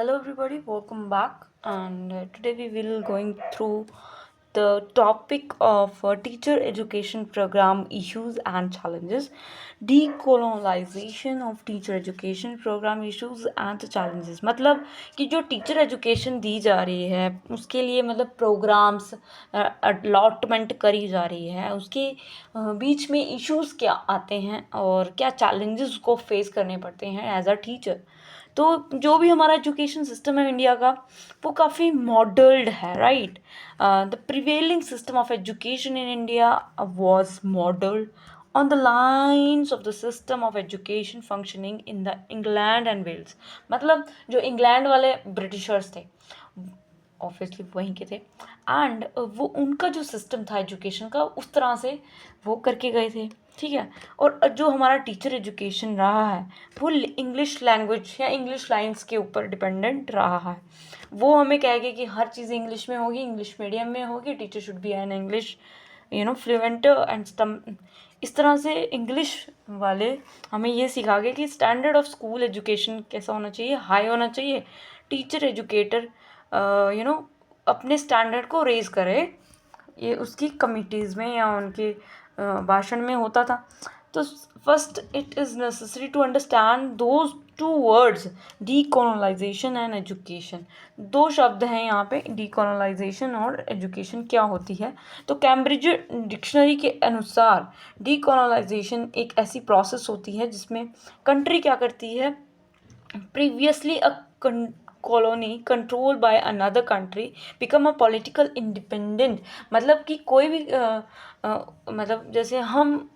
Hello everybody, welcome back. And today we will going through the topic of teacher education program issues and challenges, decolonization of teacher education program issues and challenges. मतलब कि जो teacher education दी जा रही है उसके लिए मतलब programmes allotment करी जा रही है, उसके बीच में इश्यूज क्या आते हैं और क्या चैलेंजेस को फेस करने पड़ते हैं एज अ टीचर। तो जो भी हमारा एजुकेशन सिस्टम है इंडिया का, वो काफ़ी मॉडल्ड है, right. The prevailing system of education in India was modelled on the lines of the system of education functioning in the England and Wales. मतलब जो इंग्लैंड वाले ब्रिटिशर्स थे, ऑब्वियसली वहीं के थे, एंड वो उनका जो सिस्टम था एजुकेशन का उस तरह से वो करके गए थे, ठीक है। और जो हमारा टीचर एजुकेशन रहा है वो इंग्लिश लैंग्वेज या इंग्लिश लाइंस के ऊपर डिपेंडेंट रहा है। वो हमें कहेगा कि हर चीज़ इंग्लिश में होगी, इंग्लिश मीडियम में होगी, teacher should be an English fluent and स्टम। इस तरह से इंग्लिश वाले हमें ये सिखा गए कि स्टैंडर्ड ऑफ स्कूल एजुकेशन कैसा होना चाहिए, हाई होना चाहिए। टीचर एजुकेटर अपने स्टैंडर्ड को रेज करे, ये उसकी कमिटीज़ में या उनके भाषण में होता था। तो first it is necessary to understand those two words, decolonisation and education. दो शब्द हैं यहाँ पे, डीकोलोनाइजेशन और एजुकेशन क्या होती है। तो कैम्ब्रिज डिक्शनरी के अनुसार डीकोलोनाइजेशन एक ऐसी प्रोसेस होती है जिसमें कंट्री क्या करती है, previously a colony controlled by another country become a political independent। मतलब कि कोई भी मतलब जैसे हम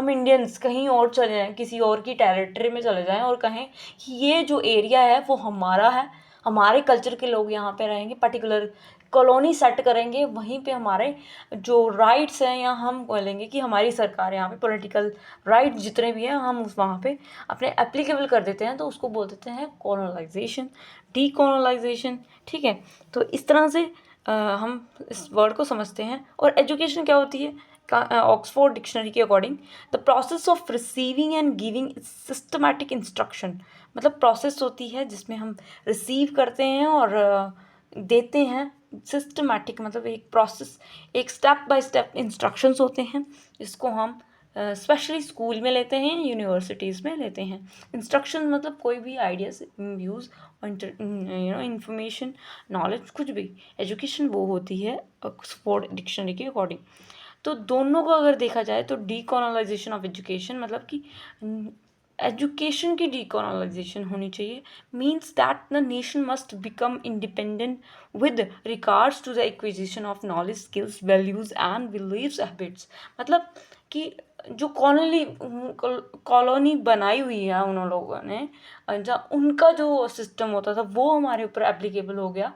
इंडियंस कहीं और चले जाएं, किसी और की टेरिटरी में चले जाएं और कहें कि ये जो एरिया है वो हमारा है, हमारे कल्चर के लोग यहाँ पे रहेंगे, पर्टिकुलर कॉलोनी सेट करेंगे, वहीं पे हमारे जो राइट्स हैं या हम बोलेंगे कि हमारी सरकार यहाँ पे पॉलिटिकल राइट्स जितने भी हैं हम उस वहाँ पे अपने एप्लीकेबल कर देते हैं, तो उसको बोल देते हैं कॉलोनाइजेशन, डीकॉलोनाइजेशन, ठीक है। तो इस तरह से हम इस वर्ड को समझते हैं। और एजुकेशन क्या होती है, ऑक्सफोर्ड डिक्शनरी के according the process of receiving end giving systematic instruction. मतलब प्रोसेस होती है जिसमें हम रिसीव करते हैं और देते हैं। सिस्टमैटिक मतलब एक प्रोसेस, एक स्टेप बाय स्टेप इंस्ट्रक्शंस होते हैं जिसको हम स्पेशली स्कूल में लेते हैं, यूनिवर्सिटीज़ में लेते हैं। इंस्ट्रक्शन मतलब कोई भी आइडियाज़, व्यूज़, इंफॉर्मेशन, नॉलेज, कुछ भी। एजुकेशन वो होती है ऑक्सफोर्ड डिक्शनरी के अकॉर्डिंग। तो दोनों को अगर देखा जाए तो डीकोलोनाइजेशन ऑफ एजुकेशन मतलब कि एजुकेशन की डीकोलोनाइजेशन होनी चाहिए, means that the nation must become independent with regards to the acquisition of knowledge, skills, values and beliefs, habits. मतलब कि जो कॉलोनी बनाई हुई है उन लोगों ने, जहाँ उनका जो सिस्टम होता था वो हमारे ऊपर एप्लीकेबल हो गया,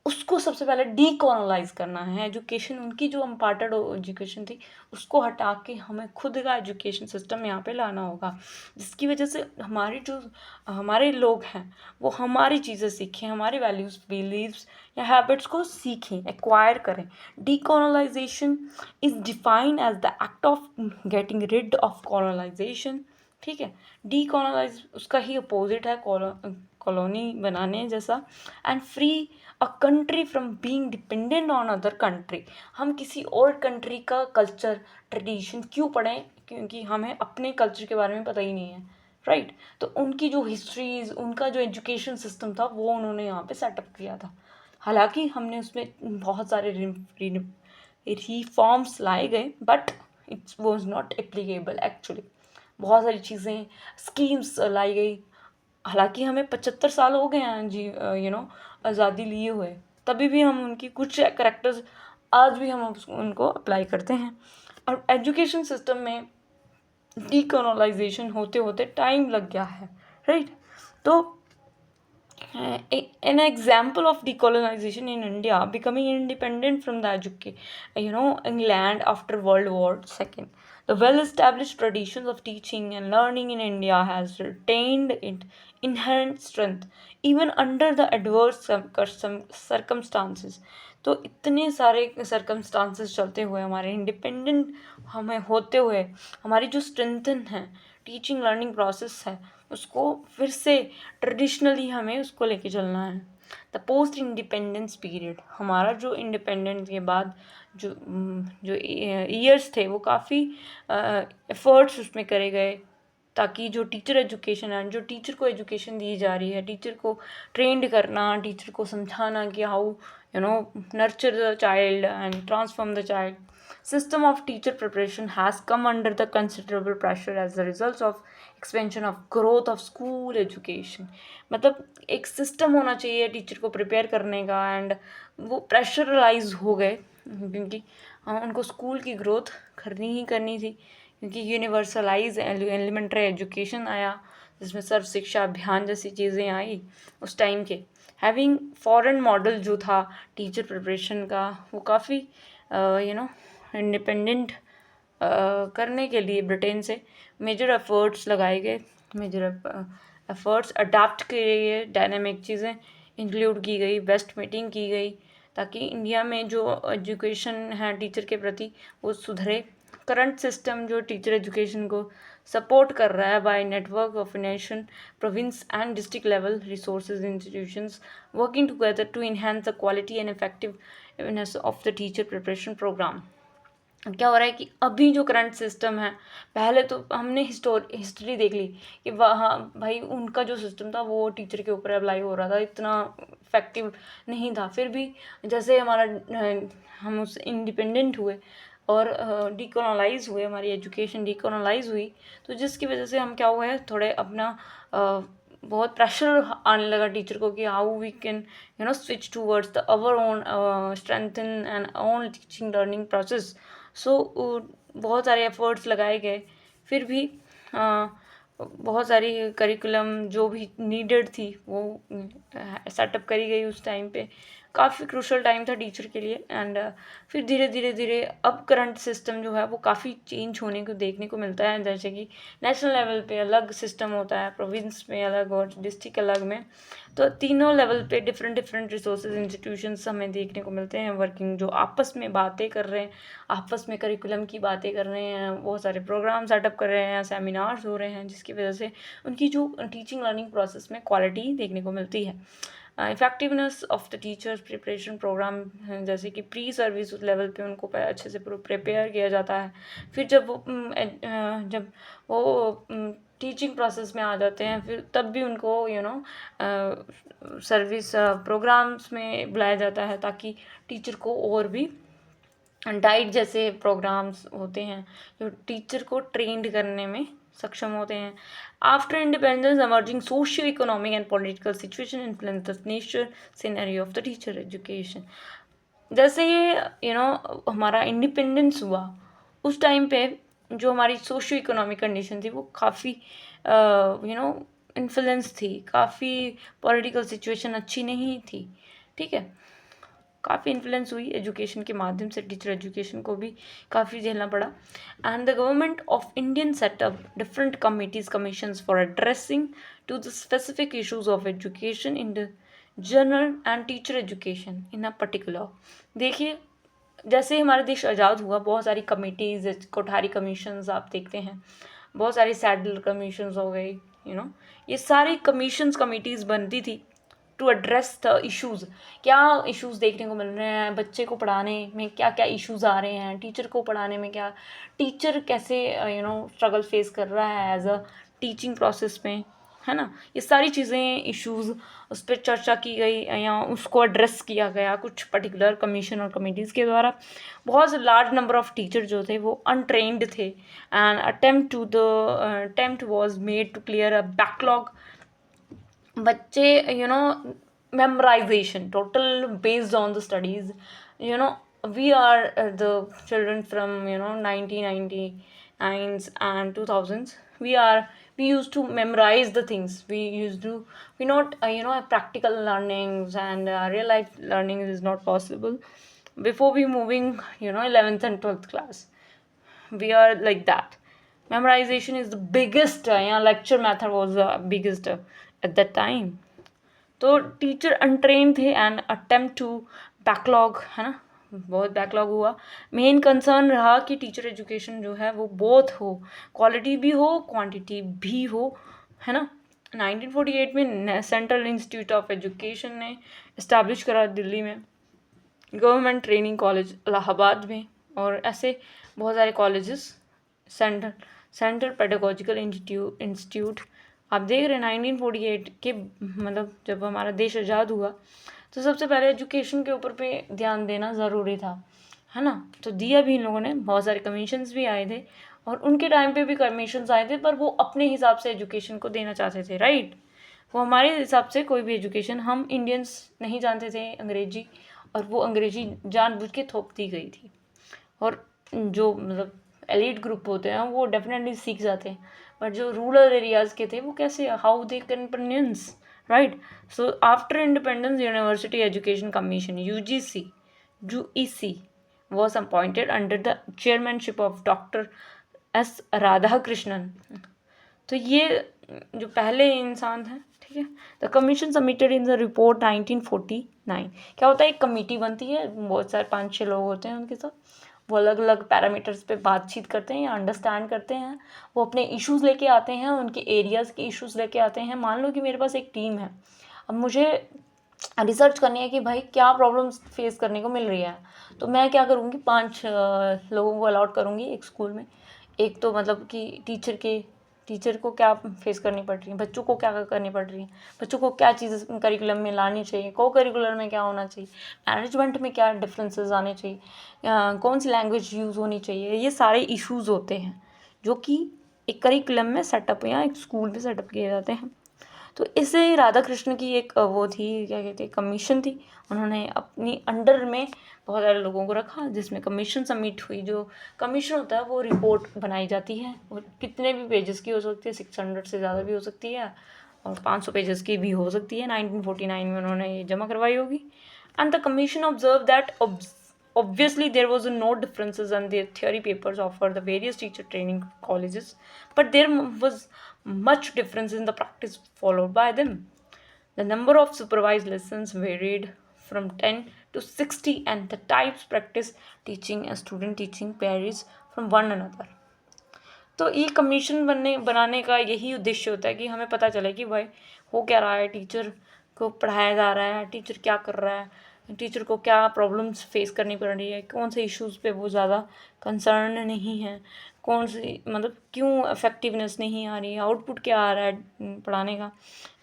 उसको सबसे पहले डीकोलोनाइज करना है। एजुकेशन उनकी जो इम्पार्टेड एजुकेशन थी उसको हटा के हमें खुद का एजुकेशन सिस्टम यहाँ पे लाना होगा, जिसकी वजह से हमारे लोग हैं वो हमारी चीज़ें सीखें, हमारी वैल्यूज़, बिलीव्स या हैबिट्स को सीखें, एक्वायर करें। Decolonisation is defined as the act of getting rid of colonisation, ठीक है। डीकोलोनाइज उसका ही अपोजिट है कॉलोनी बनाने जैसा। And free a country from being dependent on other country. हम किसी और कंट्री का कल्चर, ट्रेडिशन क्यों पढ़ें, क्योंकि हमें अपने कल्चर के बारे में पता ही नहीं है, राइट। तो उनकी जो हिस्ट्रीज, उनका जो एजुकेशन सिस्टम था वो उन्होंने यहाँ पे सेटअप किया था। हालांकि हमने उसमें बहुत सारे रिफॉर्म्स लाए गए, but it's was not applicable actually. बहुत सारी चीज़ें, स्कीम्स लाई गई। हालांकि हमें 75 साल हो गए हैं जी, आज़ादी लिए हुए, तभी भी हम उनकी कुछ करेक्टर्स आज भी हम उनको अप्लाई करते हैं। और एजुकेशन सिस्टम में डीकोलोनाइजेशन होते होते टाइम लग गया है, राइट। तो an example of decolonization in India becoming independent from the England after World War II. The well-established traditions of teaching and learning in India has retained its inherent strength even under the adverse circumstances. तो इतने सारे circumstances चलते हुए, हमारे independent हमें होते हुए, हमारी जो स्ट्रेंथन है टीचिंग लर्निंग प्रोसेस है उसको फिर से ट्रेडिशनली हमें उसको लेके चलना है। द पोस्ट इंडिपेंडेंस पीरियड, हमारा जो इंडिपेंडेंस के बाद जो ईयर्स थे वो काफ़ी एफर्ट्स उसमें करे गए, ताकि जो टीचर एजुकेशन है, जो टीचर को एजुकेशन दी जा रही है, टीचर को ट्रेंड करना, टीचर को समझाना कि how nurture the child and transform the child. System of teacher preparation has come under the considerable pressure as a result of expansion of growth of school education। मतलब एक system होना चाहिए teacher को prepare करने का, and वो pressurise हो गए क्योंकि उनको स्कूल की ग्रोथ करनी ही करनी थी, क्योंकि यूनिवर्सलाइज एलिमेंट्री एजुकेशन आया जिसमें सर्व शिक्षा अभियान जैसी चीज़ें आई उस टाइम के। हैविंग फॉरेन मॉडल जो था टीचर प्रिपरेशन का, वो काफ़ी इंडिपेंडेंट करने के लिए ब्रिटेन से मेजर एफर्ट्स लगाए गए, मेजर एफर्ट्स अडाप्ट किए गए, डायनामिक चीज़ें इंक्लूड की गई, बेस्ट मीटिंग की गई, ताकि इंडिया में जो एजुकेशन है टीचर के प्रति वो सुधरे। करंट सिस्टम जो टीचर एजुकेशन को सपोर्ट कर रहा है by network of nation, province and district level resources institutions working together to enhance the quality and effectiveness of the teacher preparation programme. क्या हो रहा है कि अभी जो करंट सिस्टम है, पहले तो हमने हिस्ट्री देख ली कि वहाँ भाई उनका जो सिस्टम था वो टीचर के ऊपर अप्लाई हो रहा था, इतना इफेक्टिव नहीं था। फिर भी जैसे हम उससे इंडिपेंडेंट हुए और डीकोलोनाइज हुए, हमारी एजुकेशन डीकोलोनाइज हुई, तो जिसकी वजह से हम क्या हुए हैं, थोड़े अपना बहुत प्रेशर आने लगा टीचर को कि how we can switch towards the our own strengthen and own teaching learning process. So बहुत सारे एफर्ट्स लगाए गए, फिर भी बहुत सारी करिकुलम जो भी नीडेड थी वो सेटअप करी गई उस टाइम पे। काफ़ी क्रूशल टाइम था टीचर के लिए। एंड फिर धीरे धीरे धीरे अब करंट सिस्टम जो है वो काफ़ी चेंज होने को देखने को मिलता है, जैसे कि नेशनल लेवल पे अलग सिस्टम होता है, प्रोविंस में अलग और डिस्ट्रिक्ट अलग में। तो तीनों लेवल पे डिफरेंट डिफरेंट रिसोर्सेज इंस्टीट्यूशंस हमें देखने को मिलते हैं वर्किंग, जो आपस में बातें कर रहे हैं, आपस में करिकुलम की बातें कर रहे हैं, बहुत सारे प्रोग्राम सेटअप कर रहे हैं, सेमिनार्स हो रहे हैं, जिसकी वजह से उनकी जो टीचिंग लर्निंग प्रोसेस में क्वालिटी देखने को मिलती है। Effectiveness of the teachers preparation programme, जैसे कि प्री सर्विस लेवल पे उनको अच्छे से प्रिपेयर किया जाता है। फिर जब वो टीचिंग प्रोसेस में आ जाते हैं, फिर तब भी उनको सर्विस प्रोग्राम्स में बुलाया जाता है, ताकि टीचर को और भी डाइट जैसे प्रोग्राम्स होते हैं जो टीचर को ट्रेंड करने में सक्षम होते हैं। After independence emerging socio-economic and political situation influence the nature scenario of the teacher education। जैसे ये हमारा इंडिपेंडेंस हुआ, उस टाइम पे जो हमारी सोशियो इकोनॉमिक कंडीशन थी वो काफ़ी इन्फ्लुएंस थी, काफ़ी पॉलिटिकल सिचुएशन अच्छी नहीं थी, ठीक है। काफ़ी इन्फ्लुएंस हुई एजुकेशन के माध्यम से, टीचर एजुकेशन को भी काफ़ी झेलना पड़ा। And the government of Indian setup different committees commissions for addressing to the specific issues of education in the general and teacher education in a particular. देखिए, जैसे हमारा देश आज़ाद हुआ, बहुत सारी कमिटीज़, कोठारी कमीशंस आप देखते हैं, बहुत सारी सैडल कमीशंस हो गई, ये सारी कमीशंस कमिटीज़ बनती थी टू एड्रेस द इश्यूज़। क्या इश्यूज़ देखने को मिल रहे हैं, बच्चे को पढ़ाने में क्या क्या इश्यूज़ आ रहे हैं, टीचर को पढ़ाने में क्या, टीचर कैसे स्ट्रगल फेस कर रहा है एज अ टीचिंग प्रोसेस में, है ना। ये सारी चीज़ें इश्यूज़ उस पर चर्चा की गई या उसको एड्रेस किया गया कुछ पर्टिकुलर कमीशन और कमिटीज़ के द्वारा। बहुत लार्ज नंबर ऑफ टीचर जो थे वो अनट्रेंड थे, and attempt was made to clear a backlog. बच्चे memorization total based on the studies, we are the children from 1999s and 2000s. We used to memorize the things, we not practical learnings, and real life learning is not possible before we moving 11th and 12th class. We are like that. Memorization is the biggest lecture method was the biggest at that time. तो teacher untrained थे and attempt to backlog, है ना, बहुत backlog हुआ। Main concern रहा कि teacher education जो है वो बोथ हो, क्वालिटी भी हो क्वांटिटी भी हो, है ना। 1948 में सेंट्रल इंस्टीट्यूट ऑफ एजुकेशन ने इस्टेब्लिश करा दिल्ली में, गवर्नमेंट ट्रेनिंग कॉलेज इलाहाबाद में, और ऐसे बहुत सारे कॉलेजेस, सेंट्रल पेडागोजिकल इंस्टीट्यूट। आप देख रहे हैं 1948 के मतलब जब हमारा देश आज़ाद हुआ तो सबसे पहले एजुकेशन के ऊपर पे ध्यान देना ज़रूरी था, है ना। तो दिया भी इन लोगों ने, बहुत सारे कमीशंस भी आए थे, और उनके टाइम पे भी कमीशंस आए थे, पर वो अपने हिसाब से एजुकेशन को देना चाहते थे, राइट। वो हमारे हिसाब से कोई भी एजुकेशन, हम इंडियंस नहीं जानते थे अंग्रेजी, और वो अंग्रेजी जानबूझ के थोप दी गई थी। और जो मतलब एलिट ग्रुप होते हैं वो डेफिनेटली सीख जाते हैं, बट जो रूरल एरियाज़ के थे वो कैसे, how they can pronounce, right. So after independence university education commission UEC was appointed under the chairmanship of Dr. S. Radhakrishnan. तो ये जो पहले इंसान हैं, ठीक है। The commission submitted in the report 1949। क्या होता है, एक कमेटी बनती है, बहुत सारे 5-6 लोग होते हैं उनके साथ, वो अलग अलग पैरामीटर्स पे बातचीत करते हैं या अंडरस्टैंड करते हैं, वो अपने इश्यूज़ लेके आते हैं, उनके एरियाज़ के इश्यूज़ लेके आते हैं। मान लो कि मेरे पास एक टीम है, अब मुझे रिसर्च करनी है कि भाई क्या प्रॉब्लम्स फेस करने को मिल रही है, तो मैं क्या करूँगी, 5 लोगों को अलॉट करूँगी एक स्कूल में। एक तो मतलब कि टीचर को क्या फेस करनी पड़ रही है, बच्चों को क्या करनी पड़ रही है, बच्चों को क्या चीज़ें करिकुलम में लानी चाहिए, को करिकुलर में क्या होना चाहिए, मैनेजमेंट में क्या डिफरेंसेस आने चाहिए, कौन सी लैंग्वेज यूज़ होनी चाहिए, ये सारे इश्यूज़ होते हैं जो कि एक करिकुलम में सेटअप या एक स्कूल में सेटअप किए जाते हैं। तो इससे राधा कृष्ण की एक वो थी, क्या कहते हैं, कमीशन थी। उन्होंने अपनी अंडर में बहुत सारे लोगों को रखा, जिसमें कमीशन सबमिट हुई। जो कमीशन होता है वो रिपोर्ट बनाई जाती है, वो कितने भी पेजेस की हो सकती है, 600 से ज़्यादा भी हो सकती है, और 500 पेजेस की भी हो सकती है। 1949 में उन्होंने ये जमा करवाई होगी। And the commission observe that obviously there was no differences in their theory papers offered the various teacher training colleges, but there was much difference in the practice followed by them. The number of supervised lessons varied from 10 to 60, and the types practice teaching and student teaching varies from one another. तो ये commission बनाने का यही उद्देश्य होता है कि हमें पता चले कि भाई हो क्या रहा है, टीचर को पढ़ाया जा रहा है, टीचर क्या कर रहा है, टीचर को क्या प्रॉब्लम्स फेस करनी पड़ रही है, कौन से इश्यूज़ पे वो ज़्यादा कंसर्न नहीं है, कौन सी मतलब क्यों इफेक्टिवनेस नहीं आ रही है, आउटपुट क्या आ रहा है पढ़ाने का।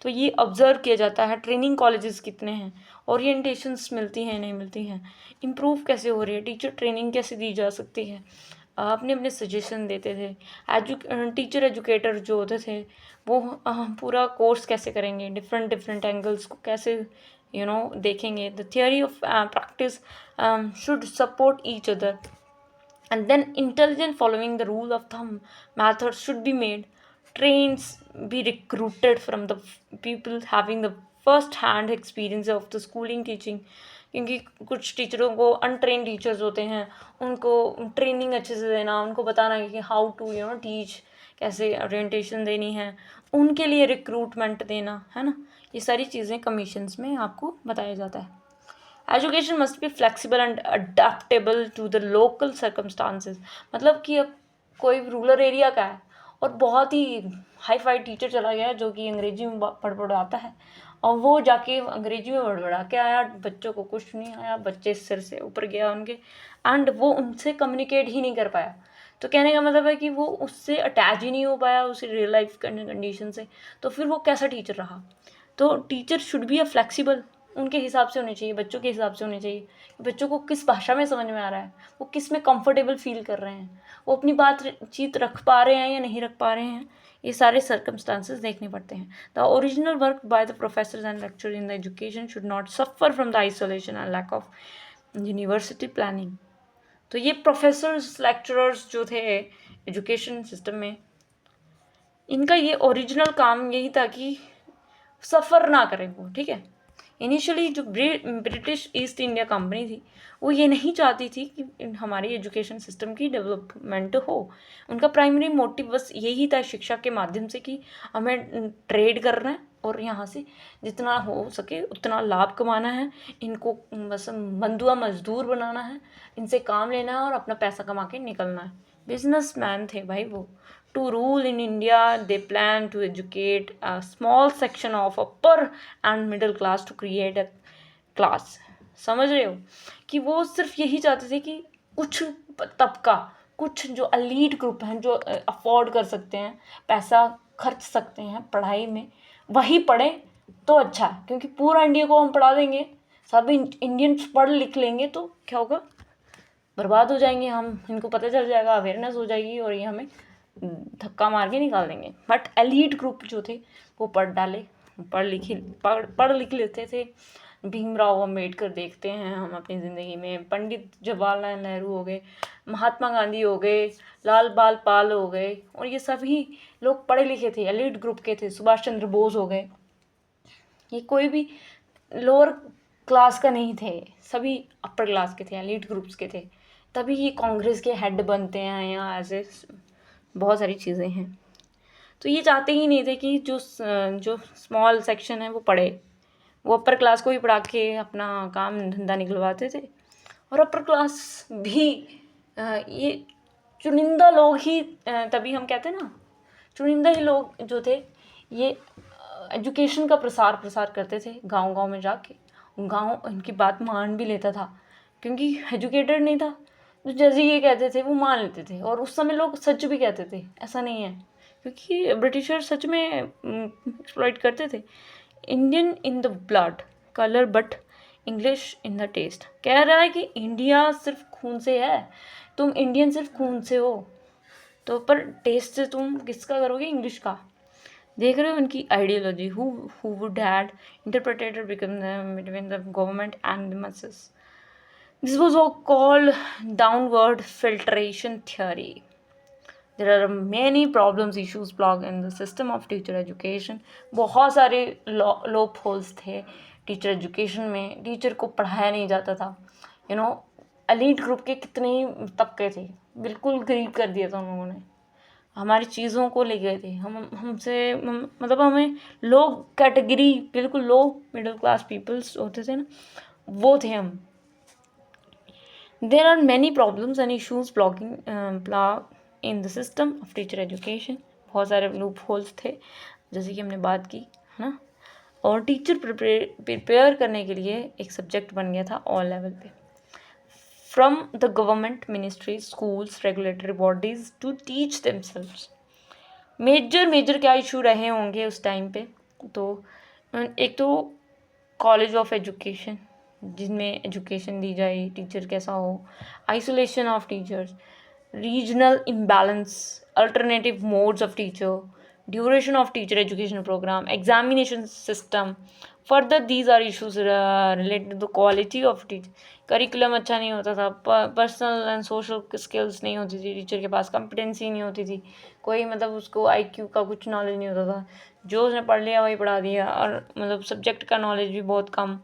तो ये ऑब्ज़र्व किया जाता है। ट्रेनिंग कॉलेजेस कितने हैं, ओरिएंटेशंस मिलती हैं नहीं मिलती हैं, इम्प्रूव कैसे हो रही है, टीचर ट्रेनिंग कैसे दी जा सकती है, अपने अपने सजेशन देते थे। टीचर एजुकेटर जो होते थे वो पूरा कोर्स कैसे करेंगे, डिफरेंट एंगल्स को कैसे देखेंगे। The theory of practice should support each other, and then intelligent following the rule of thumb methods should be made. Trains be recruited from the people having the first hand experience of the schooling teaching, क्योंकि कुछ टीचरों को untrained teachers होते हैं, उनको training अच्छे से देना, उनको बताना कि हाउ टू टीच, कैसे ओरिएंटेशन देनी है, उनके लिए रिक्रूटमेंट देना, है ना। ये सारी चीज़ें कमीशंस में आपको बताया जाता है। Education must be flexible and adaptable to the local circumstances. मतलब कि अब कोई रूरल एरिया का है और बहुत ही हाई फाई टीचर चला गया है जो कि अंग्रेजी में बड़बड़ाता है, और वो जाके अंग्रेजी में बड़बड़ा के आया, बच्चों को कुछ नहीं आया, बच्चे सिर से ऊपर गया उनके, एंड वो उनसे कम्युनिकेट ही नहीं कर पाया। तो कहने का मतलब है कि वो उससे अटैच ही नहीं हो पाया उस रियल लाइफ कंडीशन से, तो फिर वो कैसा टीचर रहा। तो teacher should be a flexible, उनके हिसाब से होने चाहिए, बच्चों के हिसाब से होने चाहिए, बच्चों को किस भाषा में समझ में आ रहा है, वो किस में कंफर्टेबल फील कर रहे हैं, वो अपनी बातचीत रख पा रहे हैं या नहीं रख पा रहे हैं, ये सारे सर्कमस्टांसेस देखने पड़ते हैं। The original work by the professors and lecture in the education should not suffer from the isolation and lack of university planning. तो ये प्रोफेसर्स लेक्चरर्स जो थे एजुकेशन सिस्टम में, इनका ये ओरिजिनल काम यही था कि सफ़र ना करें वो, ठीक है। इनिशियली जो ब्रिटिश ईस्ट इंडिया कंपनी थी वो ये नहीं चाहती थी कि हमारी एजुकेशन सिस्टम की डेवलपमेंट हो। उनका प्राइमरी मोटिव बस यही था शिक्षा के माध्यम से कि हमें ट्रेड करना है और यहाँ से जितना हो सके उतना लाभ कमाना है, इनको बस बंधुआ मजदूर बनाना है, इनसे काम लेना है और अपना पैसा कमा के निकलना है। बिजनेसमैन थे भाई वो, to rule in India, they plan to educate a small section of upper and middle class to create a class. समझ रहे हो कि वो सिर्फ यही चाहते थे कि कुछ तबका, कुछ जो एलीट ग्रुप हैं, जो अफोर्ड कर सकते हैं, पैसा खर्च सकते हैं पढ़ाई में, वही पढ़े तो अच्छा है, क्योंकि पूरा इंडिया को हम पढ़ा देंगे, सभी इंडियंस पढ़ लिख लेंगे तो क्या होगा, बर्बाद हो जाएंगे हम, इनको पता चल जाएगा, अवेयरनेस हो जाएगी और ये हमें धक्का मार के निकाल देंगे. बट एलीट ग्रुप जो थे वो पढ़ लिख लेते थे. भीमराव अम्बेडकर देखते हैं हम अपनी ज़िंदगी में, पंडित जवाहरलाल नेहरू हो गए, महात्मा गांधी हो गए, लाल बाल पाल हो गए, और ये सभी लोग पढ़े लिखे थे, एलीट ग्रुप के थे. सुभाष चंद्र बोस हो गए, ये कोई भी लोअर क्लास का नहीं थे, सभी अपर क्लास के थे, एलीट ग्रुप्स के थे. तभी ये कांग्रेस के हेड बनते हैं या ऐसे बहुत सारी चीज़ें हैं. तो ये चाहते ही नहीं थे कि जो स्मॉल सेक्शन है वो पढ़े, वो अपर क्लास को ही पढ़ा के अपना काम धंधा निकलवाते थे. और अपर क्लास भी ये चुनिंदा लोग ही, तभी हम कहते हैं ना, चुनिंदा ही लोग जो थे ये एजुकेशन का प्रसार करते थे गांव में जाके. गांव इनकी बात मान भी लेता था, क्योंकि एजुकेटेड नहीं था, तो जैसे ये कहते थे वो मान लेते थे. और उस समय लोग सच भी कहते थे, ऐसा नहीं है, क्योंकि ब्रिटिशर सच में एक्सप्लॉइट करते थे. Indian in the blood colour but English in the test. कह रहा है कि इंडिया सिर्फ खून से है, तुम इंडियन सिर्फ खून से हो, तो पर टेस्ट से तुम किसका करोगे, इंग्लिश का. देख रहे हो उनकी ideology, who would had interpreted become between the government and the masses. This was all called downward filtration theory. There are many problems, issues blocked in the system of teacher education. बहुत सारे loop holes थे teacher education में, teacher को पढ़ाया नहीं जाता था. Elite group के कितने ही तबके थे, बिल्कुल गरीब कर दिया था उन लोगों ने, हमारी चीज़ों को ले गए थे. मतलब हमें लो कैटेगरी, बिल्कुल लो मिडिल क्लास पीपल्स होते थे ना, वो थे हम. There are many problems and issues blocking in the system of teacher education. बहुत सारे लूप होल्स थे, जैसे कि हमने बात की है ना. और टीचर प्रिपेयर करने के लिए एक सब्जेक्ट बन गया था ऑल लेवल पे, from the government, ministry, schools, regulatory bodies to teach themselves. Major क्या इशू रहे होंगे उस टाइम पे, तो एक तो कॉलेज ऑफ एजुकेशन, जिनमें एजुकेशन दी जाए, टीचर कैसा हो, isolation of teachers, regional imbalance, alternative modes of teacher, duration of teacher education programme, examination system. Further these are issues related to the quality of teacher. Curriculum अच्छा नहीं होता था, personal and social skills नहीं होती थी, teacher के पास competency नहीं होती थी, कोई मतलब उसको IQ का कुछ नॉलेज नहीं होता था, जो उसने पढ़ लिया वही पढ़ा दिया. और मतलब सब्जेक्ट का नॉलेज भी बहुत कम.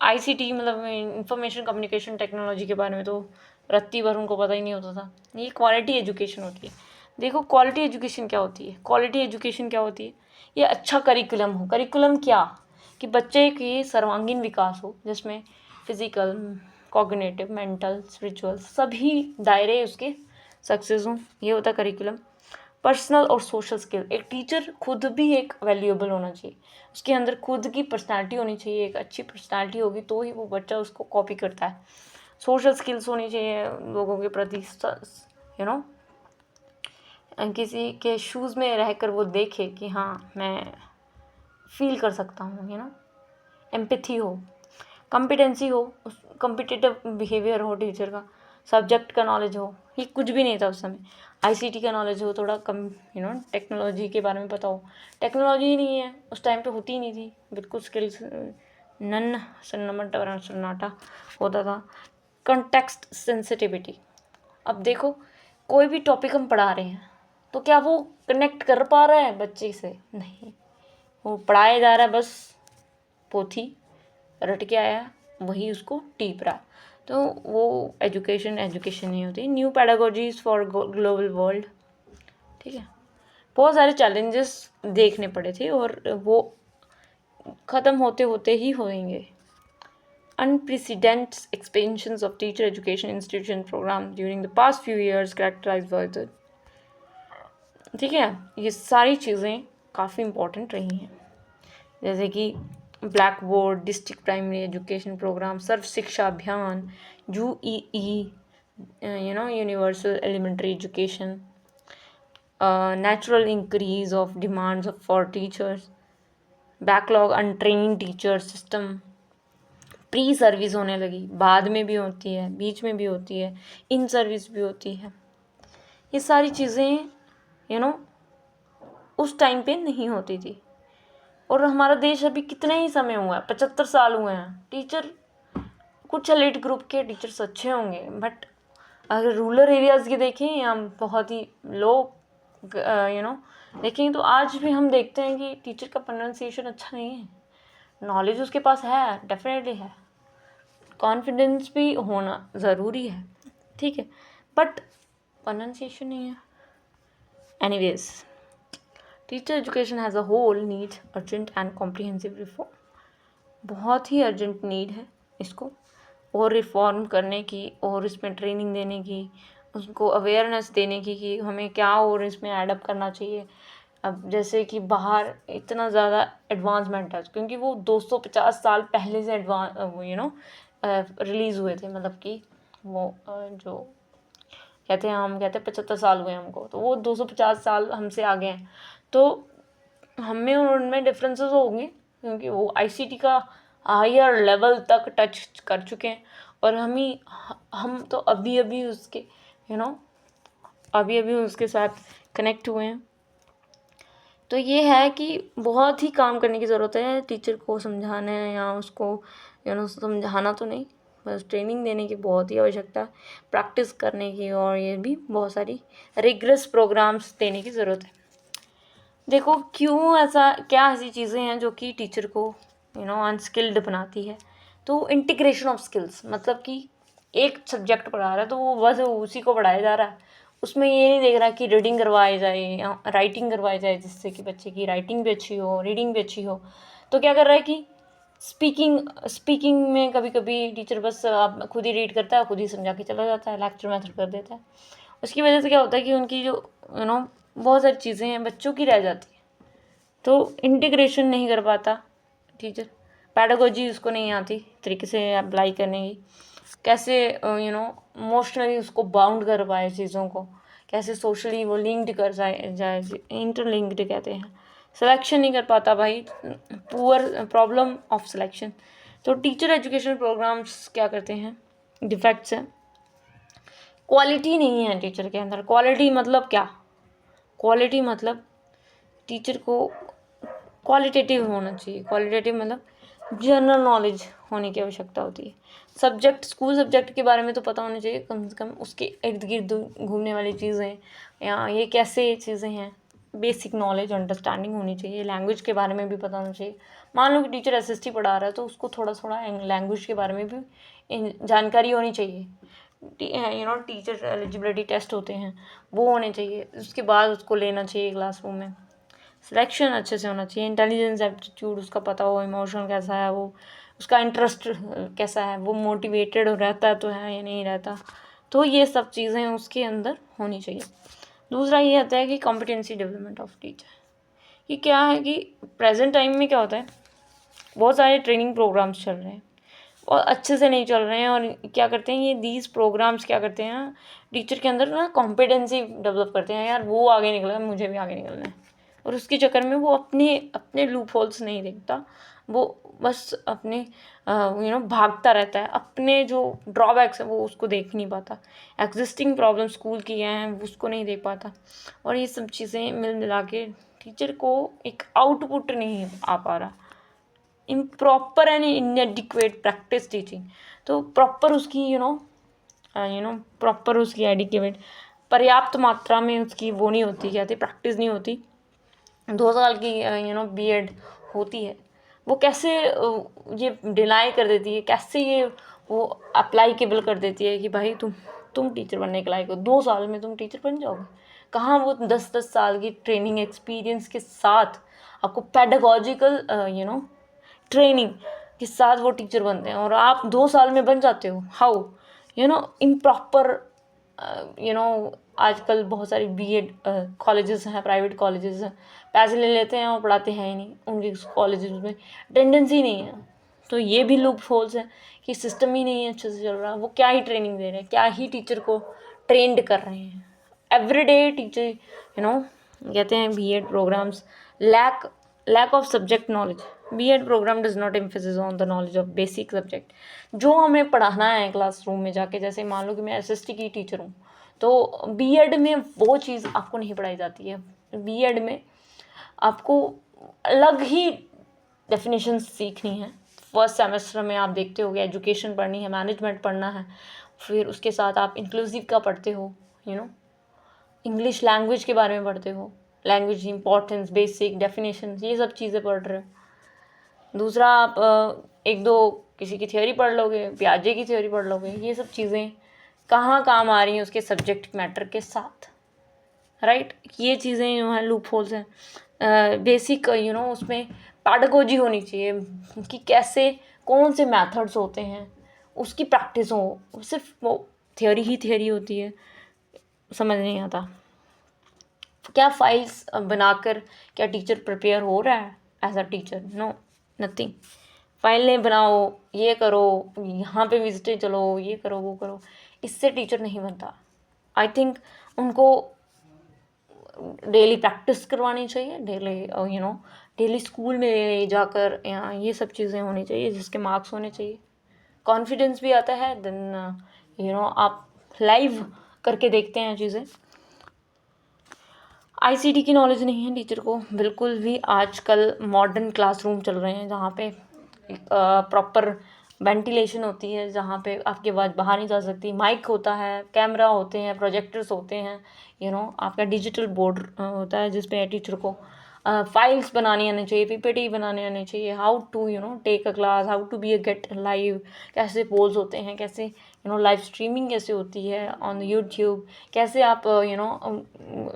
ICT मतलब इंफॉर्मेशन कम्युनिकेशन टेक्नोलॉजी के बारे में तो रत्ती भर उनको पता ही नहीं होता था. ये क्वालिटी एजुकेशन होती है. देखो क्वालिटी एजुकेशन क्या होती है, क्वालिटी एजुकेशन क्या होती है, ये अच्छा करिकुलम हो. करिकुलम क्या, कि बच्चे की सर्वांगीण विकास हो, जिसमें फिजिकल, कॉग्निटिव, मेंटल, स्पिरिचुअल सभी दायरे उसके सक्सेस हों, ये होता है करिकुलम. पर्सनल और सोशल स्किल, एक टीचर खुद भी एक वैल्यूएबल होना चाहिए, उसके अंदर खुद की पर्सनालिटी होनी चाहिए, एक अच्छी पर्सनालिटी होगी तो ही वो बच्चा उसको कॉपी करता है. सोशल स्किल्स होनी चाहिए लोगों के प्रति, किसी के शूज़ में रहकर वो देखे कि हाँ मैं फील कर सकता हूँ, एम्पैथी हो, कॉम्पिटेंसी हो, कॉम्पिटिटिव बिहेवियर हो टीचर का, सब्जेक्ट का नॉलेज हो. ये कुछ भी नहीं था उस समय. ICT का नॉलेज हो, थोड़ा कम टेक्नोलॉजी के बारे में पता हो. टेक्नोलॉजी ही नहीं है उस टाइम पे, होती ही नहीं थी, बिल्कुल स्किल्स सन्नाटा होता था. Context sensitivity. अब देखो कोई भी टॉपिक हम पढ़ा रहे हैं तो क्या वो कनेक्ट कर पा रहा है बच्चे से, नहीं, वो पढ़ाया जा रहा है, बस पोथी रट के आया वही उसको टीप रहा, तो वो एजुकेशन नहीं होती. न्यू पैडागोजीज फॉर ग्लोबल वर्ल्ड, ठीक है. बहुत सारे चैलेंजेस देखने पड़े थे और वो ख़त्म होते होते ही होंगे. Unprecedented expansions of teacher education institution programs during the past few years characterized by the ठीक है, ये सारी चीज़ें काफ़ी इम्पोर्टेंट रही हैं, जैसे कि black board, district primary education programme, Sarva Shiksha Abhiyan, UEE, universal elementary education, natural increase of demands for teachers, backlog untrained teacher system, pre service होने लगी, बाद में भी होती है, बीच में भी होती है, इन सर्विस भी होती है। ये सारी चीज़ें उस टाइम पे नहीं होती थी। और हमारा देश अभी कितने ही समय हुआ है, 75 साल हुए हैं। टीचर कुछ एलिट ग्रुप के टीचर्स अच्छे होंगे, बट अगर रूरल एरियाज़ की देखें या बहुत ही लो देखें, तो आज भी हम देखते हैं कि टीचर का प्रोनाउंसिएशन अच्छा नहीं है। नॉलेज उसके पास है, डेफिनेटली है, कॉन्फिडेंस भी होना ज़रूरी है, ठीक है, बट प्रोनाउंसिएशन नहीं है। Anyways, teacher education as a whole need urgent and comprehensive reform. बहुत ही अर्जेंट नीड है इसको और रिफॉर्म करने की, और इसमें ट्रेनिंग देने की, उसको अवेयरनेस देने की कि हमें क्या और इसमें एडअप करना चाहिए। अब जैसे कि बाहर इतना ज़्यादा एडवांसमेंट है, क्योंकि वो 250 साल पहले से रिलीज़ हुए थे, मतलब कि वो जो कहते हैं, हम कहते हैं 75 साल हुए हमको, तो वो 250 साल हमसे आगे हैं। तो हमें और उनमें डिफरेंसेस होंगे, क्योंकि वो आईसीटी का हायर लेवल तक टच कर चुके हैं, और हम तो अभी अभी उसके उसके साथ कनेक्ट हुए हैं। तो ये है कि बहुत ही काम करने की ज़रूरत है टीचर को समझाना है, या उसको समझाना तो नहीं, बस ट्रेनिंग देने की बहुत ही आवश्यकता है, प्रैक्टिस करने की, और ये भी बहुत सारी रिगरस प्रोग्राम्स देने की ज़रूरत है। देखो क्यों ऐसा, क्या ऐसी चीज़ें हैं जो कि टीचर को अनस्किल्ड बनाती है। तो इंटीग्रेशन ऑफ स्किल्स, मतलब कि एक सब्जेक्ट पढ़ा रहा है तो वो बस उसी को पढ़ाया जा रहा है, उसमें ये नहीं देख रहा कि रीडिंग करवाई जाए या राइटिंग करवाई जाए, जिससे कि बच्चे की राइटिंग भी अच्छी हो, रीडिंग भी अच्छी हो। तो क्या कर रहा है कि स्पीकिंग में कभी कभी टीचर बस आप खुद ही रीड करता है, खुद ही समझा के चला जाता है, लेक्चर मेथड कर देता है। उसकी वजह से क्या होता है कि उनकी जो बहुत सारी चीज़ें हैं बच्चों की रह जाती है, तो इंटीग्रेशन नहीं कर पाता टीचर, पैडागोजी उसको नहीं आती तरीके से अप्लाई करने की, कैसे इमोशनली उसको बाउंड कर पाए चीज़ों को, कैसे सोशली वो लिंक्ड कर जाए, इंटरलिंक्ड कहते हैं। सिलेक्शन नहीं कर पाता भाई, पुअर प्रॉब्लम ऑफ सिलेक्शन। तो टीचर एजुकेशन प्रोग्राम्स क्या करते हैं, डिफेक्ट्स हैं, क्वालिटी नहीं है टीचर के अंदर। क्वालिटी मतलब क्या, क्वालिटी मतलब टीचर को क्वालिटेटिव होना चाहिए। क्वालिटेटिव मतलब जनरल नॉलेज होने की आवश्यकता होती है। सब्जेक्ट, स्कूल सब्जेक्ट के बारे में तो पता होना चाहिए कम से कम, उसके इर्द गिर्द घूमने वाली चीज़ें या ये कैसे चीज़ें हैं, बेसिक नॉलेज अंडरस्टैंडिंग होनी चाहिए। लैंग्वेज के बारे में भी पता होना चाहिए। मान लो कि टीचर एसएसटी पढ़ा रहा है तो उसको थोड़ा थोड़ा लैंग्वेज के बारे में भी जानकारी होनी चाहिए। टीचर एलिजिबिलिटी टेस्ट होते हैं वो होने चाहिए, उसके बाद उसको लेना चाहिए क्लासरूम में। सिलेक्शन अच्छे से होना चाहिए, इंटेलिजेंस एप्टीट्यूड उसका पता हो, इमोशन कैसा है वो, उसका इंटरेस्ट कैसा है, वो मोटिवेटेड रहता तो है या नहीं रहता, तो ये सब चीज़ें उसके अंदर होनी चाहिए। दूसरा ये आता है कि कॉम्पिटेंसी डेवलपमेंट ऑफ टीचर। ये क्या है कि प्रेजेंट टाइम में क्या होता है, बहुत सारे ट्रेनिंग प्रोग्राम्स चल रहे हैं और अच्छे से नहीं चल रहे हैं, और क्या करते हैं ये दीज प्रोग्राम्स क्या करते हैं, टीचर के अंदर कॉम्पिटेंसी डेवलप करते हैं, यार वो आगे निकला है मुझे भी आगे निकलना है, और उसके चक्कर में वो अपने लूप होल्स नहीं देखता, वो बस अपने भागता रहता है, अपने जो ड्रॉबैक्स है वो उसको देख नहीं पाता, एग्जिस्टिंग प्रॉब्लम स्कूल की हैं उसको नहीं देख पाता, और ये सब चीज़ें मिल मिला के टीचर को एक आउटपुट नहीं आ पा रहा, इम्प्रॉपर एंड इनएडिक्वेट प्रैक्टिस टीचिंग। तो प्रॉपर उसकी प्रॉपर उसकी एडिक्वेट पर्याप्त मात्रा में उसकी वो नहीं होती, कहते प्रैक्टिस नहीं होती। 2 साल की बीएड होती है, वो कैसे ये डिनाई कर देती है, कैसे ये वो अप्लाईकेबल कर देती है कि भाई तुम टीचर बनने के लायक हो, 2 साल में तुम टीचर बन जाओगे। कहाँ वो 10-10 साल की ट्रेनिंग एक्सपीरियंस के साथ आपको पेडागोजिकल ट्रेनिंग के साथ वो टीचर बनते हैं, और आप 2 साल में बन जाते हो। हाउ इम्प्रॉपर आजकल बहुत सारी बीएड कॉलेजेस हैं, प्राइवेट कॉलेजेस हैं, पैसे ले लेते हैं और पढ़ाते हैं ही नहीं, उनके कॉलेजेस में अटेंडेंस ही नहीं है। तो ये भी लूप होल्स है कि सिस्टम ही नहीं अच्छे से चल रहा, वो क्या ही ट्रेनिंग दे रहे हैं, क्या ही टीचर को ट्रेंड कर रहे हैं। एवरीडे टीचर कहते हैं BEd programmes lack of subject knowledge. BEd programme does not emphasis on the knowledge of basic subject. जो हमें पढ़ाना है क्लासरूम में जाके, जैसे मान लो कि मैं एसएसटी की टीचर हूँ, तो बीएड में वो चीज़ आपको नहीं पढ़ाई जाती है। बीएड में आपको अलग ही डेफिनेशन सीखनी है। फर्स्ट सेमेस्टर में आप देखते होगे एजुकेशन पढ़नी है, मैनेजमेंट पढ़ना है, फिर उसके साथ आप इंक्लूसिव का पढ़ते हो, इंग्लिश लैंग्वेज के बारे में पढ़ते हो, लैंग्वेज इंपॉर्टेंस, बेसिक डेफिनेशन, ये सब चीज़ें पढ़ रहे हो। दूसरा आप एक दो किसी की थ्योरी पढ़ लोगे, पियाजे की थ्योरी पढ़ लोगे, ये सब चीज़ें कहाँ काम आ रही हैं उसके सब्जेक्ट मैटर के साथ, राइट। ये चीज़ें जो हैं लूप होल्स हैं। बेसिक उसमें पैडागोजी होनी चाहिए कि कैसे कौन से मेथड्स होते हैं, उसकी प्रैक्टिस हो। सिर्फ वो थ्योरी ही थ्योरी होती है, समझ नहीं आता। क्या फाइल्स बनाकर क्या टीचर प्रिपेयर हो रहा है as a teacher? No, nothing. फाइलें बनाओ, ये करो, यहाँ पे विजिट चलो, ये करो, वो करो, इससे टीचर नहीं बनता। आई थिंक उनको डेली प्रैक्टिस करवानी चाहिए, डेली स्कूल में ले जाकर यहाँ ये सब चीज़ें होनी चाहिए, जिसके मार्क्स होने चाहिए, कॉन्फिडेंस भी आता है। देन आप लाइव करके देखते हैं चीज़ें। आईसीटी की नॉलेज नहीं है टीचर को बिल्कुल भी। आजकल मॉडर्न क्लासरूम चल रहे हैं जहाँ पे प्रॉपर वेंटिलेशन होती है, जहाँ पे आपकी आवाज़ बाहर नहीं जा सकती, माइक होता है, कैमरा होते हैं, प्रोजेक्टर्स होते हैं, आपका डिजिटल बोर्ड होता है जिसपे टीचर को फाइल्स बनानी आनी चाहिए, पीपीटी बनाने आनी चाहिए, how to take a class, how to be a get live, कैसे पोल्स होते हैं, कैसे लाइव स्ट्रीमिंग कैसे होती है ऑन यूट्यूब, कैसे आप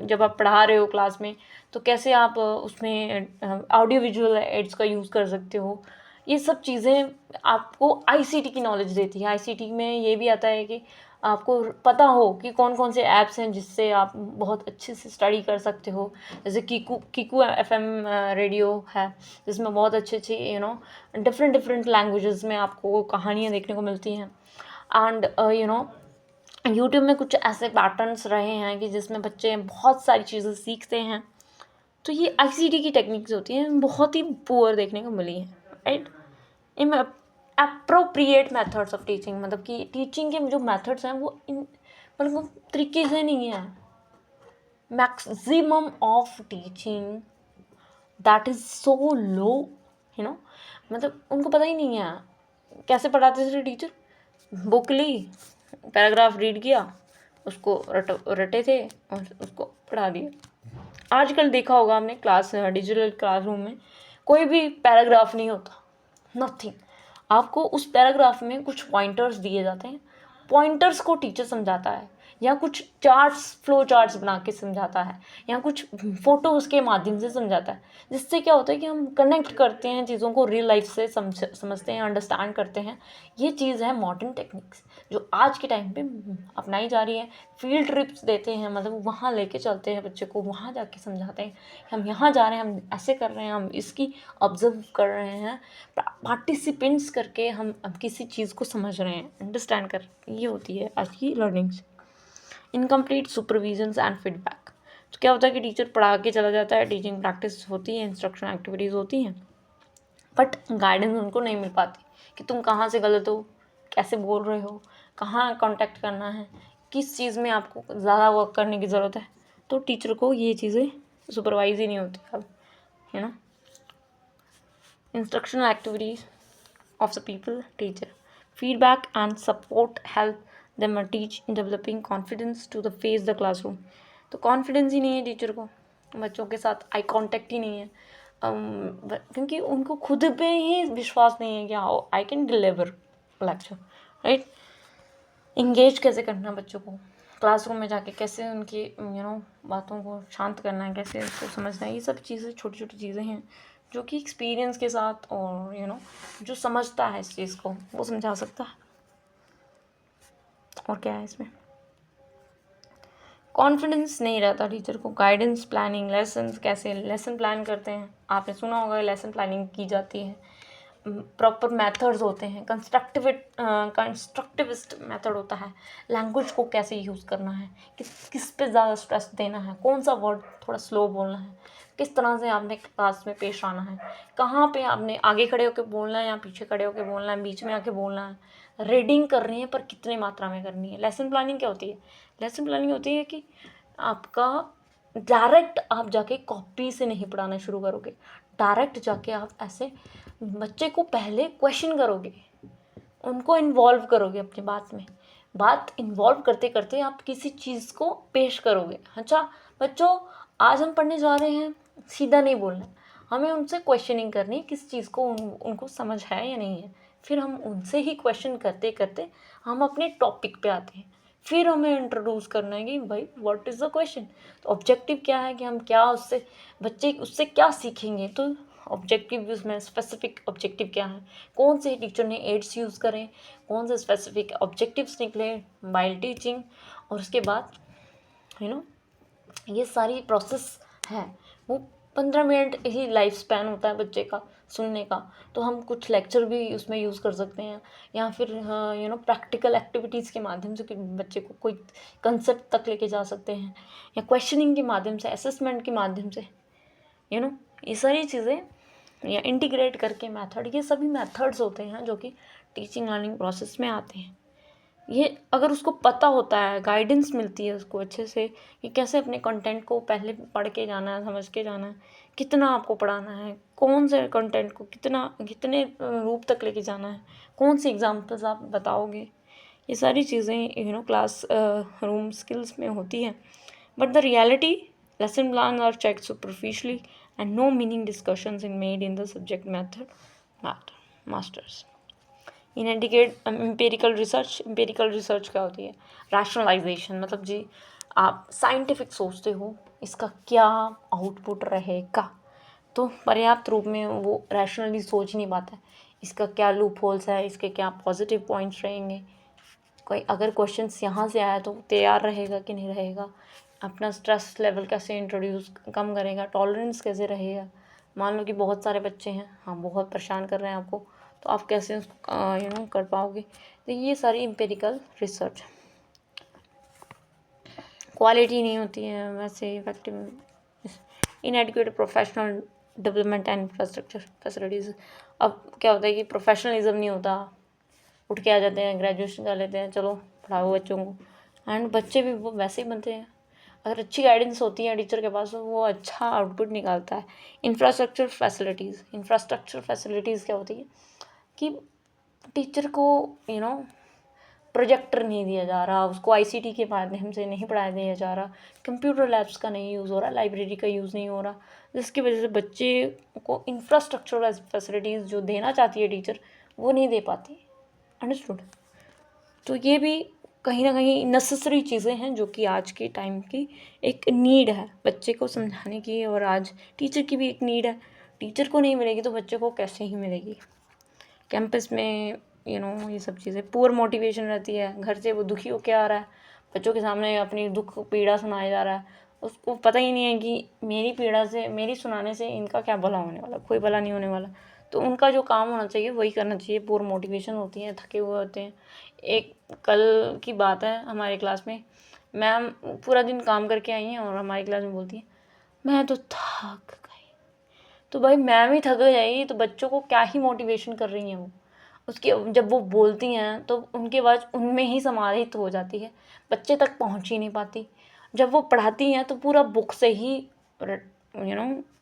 जब आप पढ़ा रहे हो क्लास में तो कैसे आप उसमें ऑडियो विजुअल एड्स का यूज़ कर सकते हो। ये सब चीज़ें आपको आईसीटी की नॉलेज देती है। आईसीटी में ये भी आता है कि आपको पता हो कि कौन कौन से ऐप्स हैं जिससे आप बहुत अच्छे से स्टडी कर सकते हो। जैसे कीकू एफएम रेडियो है, जिसमें बहुत अच्छे अच्छे डिफरेंट लैंग्वेजेस में आपको कहानियाँ देखने को मिलती हैं। एंड यूट्यूब में कुछ ऐसे पैटर्न्स रहे हैं कि जिसमें बच्चे बहुत सारी चीज़ें सीखते हैं। तो ये आईसीटी की टेक्निक्स होती हैं, बहुत ही पुअर देखने को मिली हैं, right. In appropriate methods of teaching, मतलब कि टीचिंग के जो मेथड्स हैं वो इन मतलब तरीके से नहीं है। Maximum of teaching that is so low, मतलब उनको पता ही नहीं है कैसे पढ़ाते थे टीचर। बुक ली, पैराग्राफ रीड किया, उसको रटे थे और उसको पढ़ा दिया। आजकल देखा होगा आपने डिजिटल क्लासरूम में कोई भी पैराग्राफ नहीं होता, नथिंग। आपको उस पैराग्राफ में कुछ पॉइंटर्स दिए जाते हैं, पॉइंटर्स को टीचर समझाता है, या कुछ चार्ट्स, फ्लो चार्ट्स बना के समझाता है, या कुछ फोटोज़ के माध्यम से समझाता है, जिससे क्या होता है कि हम कनेक्ट करते हैं चीज़ों को, रियल लाइफ से समझते हैं, अंडरस्टैंड करते हैं। ये चीज़ है मॉडर्न टेक्निक्स जो आज के टाइम पे अपनाई जा रही है। फील्ड ट्रिप्स देते हैं, मतलब वहाँ लेके चलते हैं बच्चे को, वहाँ जाके समझाते हैं कि हम यहाँ जा रहे हैं, हम ऐसे कर रहे हैं, हम इसकी ऑब्जर्व कर रहे हैं, पार्टिसिपेंट्स करके हम किसी चीज़ को समझ रहे हैं, अंडरस्टैंड कर। ये होती है आज की learnings. Incomplete supervisions and feedback. तो क्या होता है कि टीचर पढ़ा के चला जाता है, टीचिंग प्रैक्टिस होती है, इंस्ट्रक्शन एक्टिविटीज़ होती हैं, बट गाइडेंस उनको नहीं मिल पाती कि तुम कहाँ से गलत हो, कैसे बोल रहे हो, कहाँ कांटेक्ट करना है, किस चीज़ में आपको ज़्यादा वर्क करने की ज़रूरत है। तो टीचर को ये चीज़ें सुपरवाइज ही नहीं होती अब, instructional activities of the people teacher, feedback and support help them teach in developing confidence to the face the classroom। तो कॉन्फिडेंस ही नहीं है टीचर को, बच्चों के साथ आई कांटेक्ट ही नहीं है, क्योंकि उनको खुद पे ही विश्वास नहीं है कि हाँ I can deliver lecture, right. Engage कैसे करना बच्चों को क्लासरूम में जाके, कैसे उनकी बातों को शांत करना है, कैसे उसको समझना है, ये सब चीज़ें छोटी छोटी चीज़ें हैं जो कि एक्सपीरियंस के साथ और जो समझता है इस चीज़ को वो समझा सकता है। और क्या है इसमें, कॉन्फिडेंस नहीं रहता टीचर को। गाइडेंस, प्लानिंग, लेसन्स, कैसे लेसन प्लान करते हैं, आपने सुना होगा लेसन प्लानिंग की जाती है। प्रॉपर मेथड्स होते हैं, कंस्ट्रक्टिविस्ट मेथड होता है। लैंग्वेज को कैसे यूज़ करना है, किस पे ज़्यादा स्ट्रेस देना है, कौन सा वर्ड थोड़ा स्लो बोलना है, किस तरह से आपने क्लास में पेश आना है, कहाँ पे आपने आगे खड़े होकर बोलना है या पीछे खड़े होकर बोलना है, बीच में आके बोलना है, रीडिंग कर रही है पर कितनी मात्रा में करनी है। लेसन प्लानिंग क्या होती है? लेसन प्लानिंग होती है कि आपका डायरेक्ट आप जाके कॉपी से नहीं पढ़ाना शुरू करोगे, डायरेक्ट जाके आप ऐसे बच्चे को पहले क्वेश्चन करोगे, उनको इन्वॉल्व करोगे अपनी बात में। बात इन्वॉल्व करते करते आप किसी चीज़ को पेश करोगे। अच्छा बच्चों, आज हम पढ़ने जा रहे हैं, सीधा नहीं बोलना, हमें उनसे क्वेश्चनिंग करनी है किस चीज़ को उनको समझ है या नहीं है। फिर हम उनसे ही क्वेश्चन करते करते हम अपने टॉपिक पे आते हैं। फिर हमें इंट्रोड्यूस करना है कि भाई व्हाट इज़ द क्वेश्चन। तो ऑब्जेक्टिव क्या है कि हम क्या उससे बच्चे उससे क्या सीखेंगे। तो ऑब्जेक्टिव उसमें स्पेसिफिक ऑब्जेक्टिव क्या है, कौन से टीचर ने एड्स यूज़ करें, कौन से स्पेसिफिक ऑब्जेक्टिव्स निकले वाइल टीचिंग। और उसके बाद ये सारी प्रोसेस है। वो 15 मिनट ही लाइफ स्पैन होता है बच्चे का सुनने का। तो हम कुछ लेक्चर भी उसमें यूज़ कर सकते हैं, या फिर प्रैक्टिकल एक्टिविटीज़ के माध्यम से कि बच्चे को कोई कंसेप्ट तक लेके जा सकते हैं, या क्वेश्चनिंग के माध्यम से, असेसमेंट के माध्यम से, ये सारी चीज़ें, या इंटीग्रेट करके मेथड, ये सभी मेथड्स होते हैं जो कि टीचिंग लर्निंग प्रोसेस में आते हैं। ये अगर उसको पता होता है, गाइडेंस मिलती है उसको अच्छे से कि कैसे अपने कंटेंट को पहले पढ़ के जाना है, समझ के जाना है, कितना आपको पढ़ाना है, कौन से कंटेंट को कितने रूप तक लेके जाना है, कौन सी एग्जांपल्स आप बताओगे, ये सारी चीज़ें क्लास रूम स्किल्स में होती हैं। But the reality, lesson plans are checked superficially and no meaning discussions in made in the subject masters. Empirical research क्या होती है? रैशनलाइजेशन, मतलब जी आप साइंटिफिक सोचते हो इसका क्या आउटपुट रहेगा, तो पर्याप्त रूप में वो रैशनली सोच नहीं पाता है इसका क्या लूप होल्स है, इसके क्या पॉजिटिव पॉइंट्स रहेंगे, कोई अगर क्वेश्चंस यहाँ से आया तो तैयार रहेगा कि नहीं रहेगा, अपना स्ट्रेस लेवल कैसे इंट्रोड्यूस कम करेगा, टॉलरेंस कैसे रहेगा। मान लो कि बहुत सारे बच्चे हैं, हाँ बहुत परेशान कर रहे हैं आपको, तो आप कैसे उसको कर पाओगे। तो ये सारी एम्पेरिकल रिसर्च क्वालिटी नहीं होती है वैसे effective. इनएडिक्वेट professional development and infrastructure facilities. अब क्या होता है कि प्रोफेशनलिज्म नहीं होता, उठ के आ जाते हैं, ग्रेजुएशन कर लेते हैं, चलो पढ़ाओ बच्चों को, एंड बच्चे भी वो वैसे ही बनते हैं। अगर अच्छी गाइडेंस होती है टीचर के पास तो वो अच्छा आउटपुट निकालता है। इंफ्रास्ट्रक्चर फैसिलिटीज़ क्या होती है कि टीचर को प्रोजेक्टर नहीं दिया जा रहा, उसको आईसीटी के माध्यम से नहीं पढ़ाया दिया जा रहा, कंप्यूटर लैब्स का नहीं यूज़ हो रहा, लाइब्रेरी का यूज़ नहीं हो रहा, जिसकी वजह से बच्चे को इंफ्रास्ट्रक्चर फैसिलिटीज़ जो देना चाहती है टीचर वो नहीं दे पाती। अंडरस्टूड? तो ये भी कहीं ना कहीं नेसेसरी चीज़ें हैं जो कि आज के टाइम की एक नीड है बच्चे को समझाने की, और आज टीचर की भी एक नीड है। टीचर को नहीं मिलेगी तो बच्चे को कैसे ही मिलेगी। कैंपस में ये सब चीज़ें, पुअर मोटिवेशन रहती है, घर से वो दुखी होकर आ रहा है, बच्चों के सामने अपनी दुख पीड़ा सुनाया जा रहा है, उसको पता ही नहीं है कि मेरी पीड़ा से, मेरी सुनाने से इनका क्या भला होने वाला, कोई भला नहीं होने वाला। तो उनका जो काम होना चाहिए वही करना चाहिए। पुअर मोटिवेशन होती है, थके हुए होते हैं। एक कल की बात है, हमारे क्लास में मैम पूरा दिन काम करके आई हैं और हमारी क्लास में बोलती है मैं तो थक गई। तो भाई मैम ही थक जाएगी तो बच्चों को क्या ही मोटिवेशन कर रही हैं वो। उसके जब वो बोलती हैं तो उनकी आवाज़ उनमें ही समाहित हो जाती है, बच्चे तक पहुंच ही नहीं पाती। जब वो पढ़ाती हैं तो पूरा बुक से ही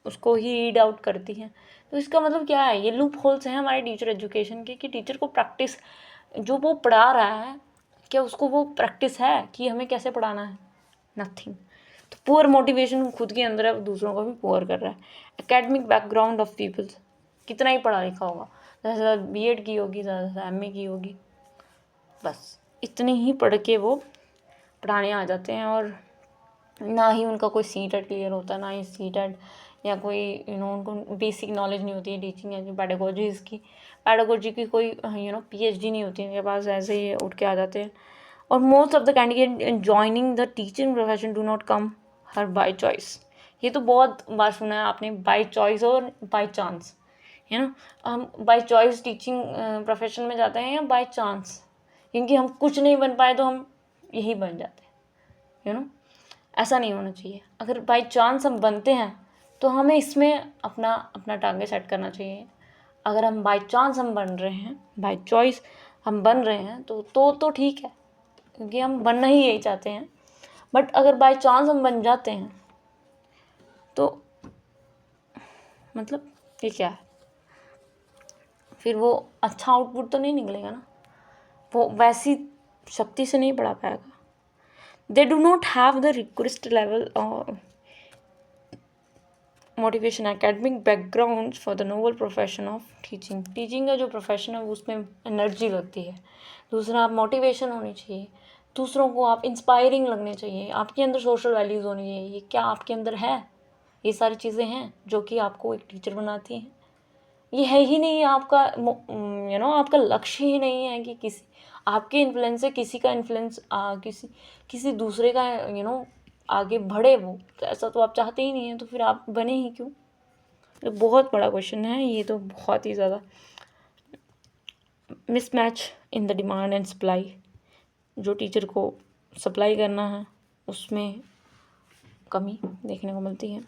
उसको ही रीड आउट करती हैं। तो इसका मतलब क्या है, ये लूप होल्स हैं हमारे टीचर एजुकेशन के कि टीचर को प्रैक्टिस, जो वो पढ़ा रहा है क्या उसको वो प्रैक्टिस है कि हमें कैसे पढ़ाना है? नथिंग। तो पुअर मोटिवेशन खुद के अंदर है, दूसरों को भी पुअर कर रहा है। एकेडमिक बैकग्राउंड ऑफ पीपल्स, कितना ही पढ़ा लिखा होगा, ज़्यादा से ज़्यादा बीएड की होगी, ज़्यादा से ज़्यादा एमए की होगी, बस इतने ही पढ़ के वो पढ़ाने आ जाते हैं। और ना ही उनका कोई सीटेट क्लियर होता है, ना ही सीटेट या कोई उनको बेसिक नॉलेज नहीं होती है टीचिंग या पैडागोजी की कोई पीएचडी नहीं होती है उनके पास, ऐसे ही उठ के आ जाते हैं और most of the candidate in joining the teaching profession do not come her by choice. ये तो बहुत बार सुना है आपने, बाय चॉइस और बाय चांस, है ना। हम बाय चॉइस टीचिंग प्रोफेशन में जाते हैं या बाय चांस, क्योंकि हम कुछ नहीं बन पाए तो हम यही बन जाते हैं, यू नो। ऐसा नहीं होना चाहिए। अगर बाय चांस हम बनते हैं तो हमें इसमें अपना अपना टारगेट सेट करना चाहिए। अगर हम बाय चांस हम बन रहे हैं, बाय चॉइस हम बन रहे हैं तो ठीक है, क्योंकि हम बनना ही यही चाहते हैं। बट अगर बाय चांस हम बन जाते हैं तो मतलब ये क्या है, फिर वो अच्छा आउटपुट तो नहीं निकलेगा ना, वो वैसी शक्ति से नहीं पढ़ा पाएगा। They do not have the request level और motivation academic background for the noble profession of teaching. Teaching का जो प्रोफेशन है उसमें एनर्जी लगती है। दूसरा, आप मोटिवेशन होनी चाहिए, दूसरों को आप इंस्पायरिंग लगने चाहिए, आपके अंदर सोशल वैल्यूज़ होनी चाहिए। ये क्या आपके अंदर है? ये सारी चीज़ें हैं जो कि आपको एक टीचर बनाती हैं। ये है ही नहीं आपका, आपका लक्ष्य ही नहीं है कि किसी आपके इन्फ्लुएंस से किसी का इन्फ्लुएंस किसी दूसरे का आगे बढ़े। वो तो ऐसा तो आप चाहते ही नहीं है, तो फिर आप बने ही क्यों? ये बहुत बड़ा क्वेश्चन है, ये तो बहुत ही ज़्यादा। Mismatch in the demand and supply, जो टीचर को सप्लाई करना है उसमें कमी देखने को मिलती है।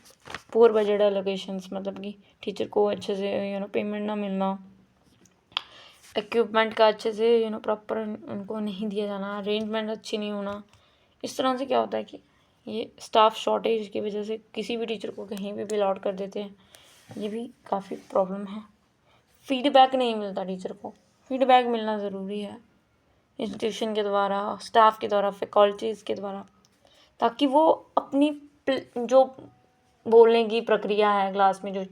पुअर बजट एलोकेशंस, मतलब कि टीचर को अच्छे से पेमेंट ना मिलना, इक्विपमेंट का अच्छे से प्रॉपर उनको नहीं दिया जाना, अरेंजमेंट अच्छी नहीं होना। इस तरह से क्या होता है कि ये स्टाफ शॉर्टेज की वजह से किसी भी टीचर को कहीं भी अलॉट कर देते हैं। ये भी काफ़ी प्रॉब्लम है। फीडबैक नहीं मिलता टीचर को, फीडबैक मिलना ज़रूरी है इंस्टीट्यूशन के द्वारा, स्टाफ के द्वारा, फैकल्टीज़ के द्वारा, ताकि वो अपनी जो बोलने की प्रक्रिया है क्लास में, जो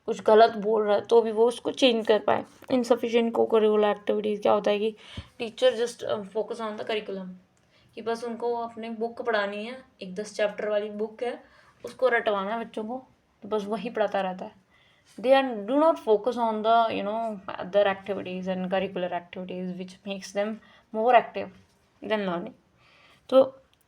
कुछ गलत बोल रहा है तो भी वो उसको चेंज कर पाए। इनसफिशिएंट को करिकुलर एक्टिविटीज़, क्या होता है कि teacher just focus on the curriculum, कि बस उनको अपने बुक पढ़ानी है, एक 10 चैप्टर वाली बुक है उसको रटवाना है बच्चों को, तो बस वही पढ़ाता रहता है। they are do not focus on the other activities and curricular activities which makes them more active than learning. तो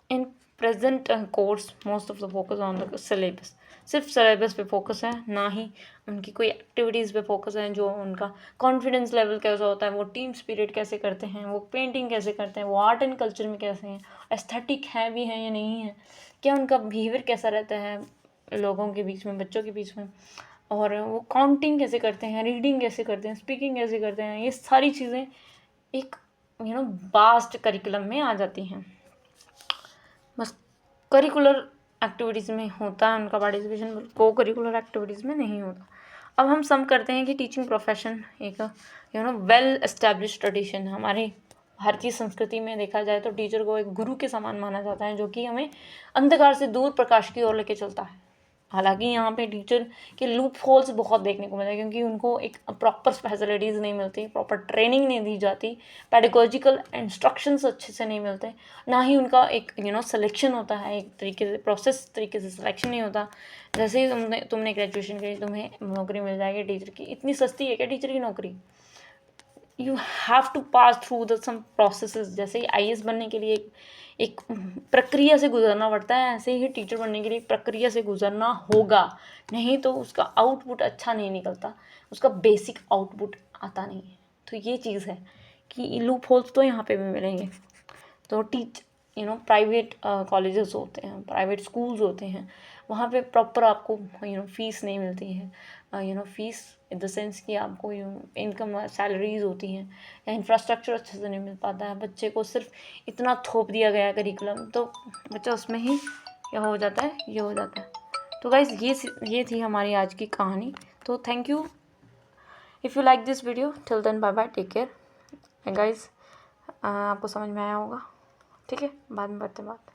in present course most of the focus on the syllabus, सिर्फ सिलेबस पे फोकस है, ना ही उनकी कोई activities पे focus है। जो उनका कॉन्फिडेंस लेवल कैसा होता है, वो टीम स्पिरिट कैसे करते हैं, वो पेंटिंग कैसे करते हैं, वो आर्ट एंड कल्चर में कैसे हैं, एस्थेटिक है भी है या नहीं है, क्या उनका बिहेवियर कैसा रहता है लोगों के बीच में, बच्चों के बीच में, और वो काउंटिंग कैसे करते हैं, रीडिंग कैसे करते हैं, स्पीकिंग कैसे करते हैं। ये सारी चीज़ें एक वास्ट करिकुलम में आ जाती हैं। बस करिकुलर एक्टिविटीज़ में होता है उनका पार्टिसिपेशन, को करिकुलर एक्टिविटीज़ में नहीं होता। अब हम सम करते हैं कि टीचिंग प्रोफेशन एक वेल एस्टैब्लिश्ड ट्रेडिशन है। हमारी भारतीय संस्कृति में देखा जाए तो टीचर को एक गुरु के समान माना जाता है, जो कि हमें अंधकार से दूर प्रकाश की ओर लेके चलता है। हालांकि यहाँ पे टीचर के लूप होल्स बहुत देखने को मिलते हैं, क्योंकि उनको एक प्रॉपर फैसिलिटीज़ नहीं मिलती, प्रॉपर ट्रेनिंग नहीं दी जाती, पेडागोजिकल इंस्ट्रक्शंस अच्छे से नहीं मिलते, ना ही उनका एक सिलेक्शन होता है, एक तरीके से प्रोसेस तरीके से सिलेक्शन नहीं होता। जैसे ही तुमने ग्रेजुएशन करी तुम्हें नौकरी मिल जाएगी टीचर की। इतनी सस्ती है क्या टीचर की नौकरी? You have to pass through the some processes. जैसे ही IAS बनने के लिए एक प्रक्रिया से गुजरना पड़ता है, ऐसे ही टीचर बनने के लिए एक प्रक्रिया से गुजरना होगा, नहीं तो उसका आउटपुट अच्छा नहीं निकलता, उसका बेसिक आउटपुट आता नहीं है। तो ये चीज़ है कि लूप होल्स तो यहाँ पे भी मिलेंगे। तो प्राइवेट कॉलेजेस होते हैं, प्राइवेट स्कूल्स होते हैं, वहाँ पे प्रॉपर आपको फीस नहीं मिलती है। फीस इन द सेंस कि आपको इनकम सैलरीज होती हैं, या इंफ्रास्ट्रक्चर अच्छे से नहीं मिल पाता है। बच्चे को सिर्फ इतना थोप दिया गया है करिकुलम, तो बच्चा उसमें ही क्या हो जाता है, ये हो जाता है। तो गाइज ये थी हमारी आज की कहानी। तो thank you. If you like this video till then bye bye, take care guys. आपको समझ में आया होगा, ठीक है, बाद में करते हैं बात।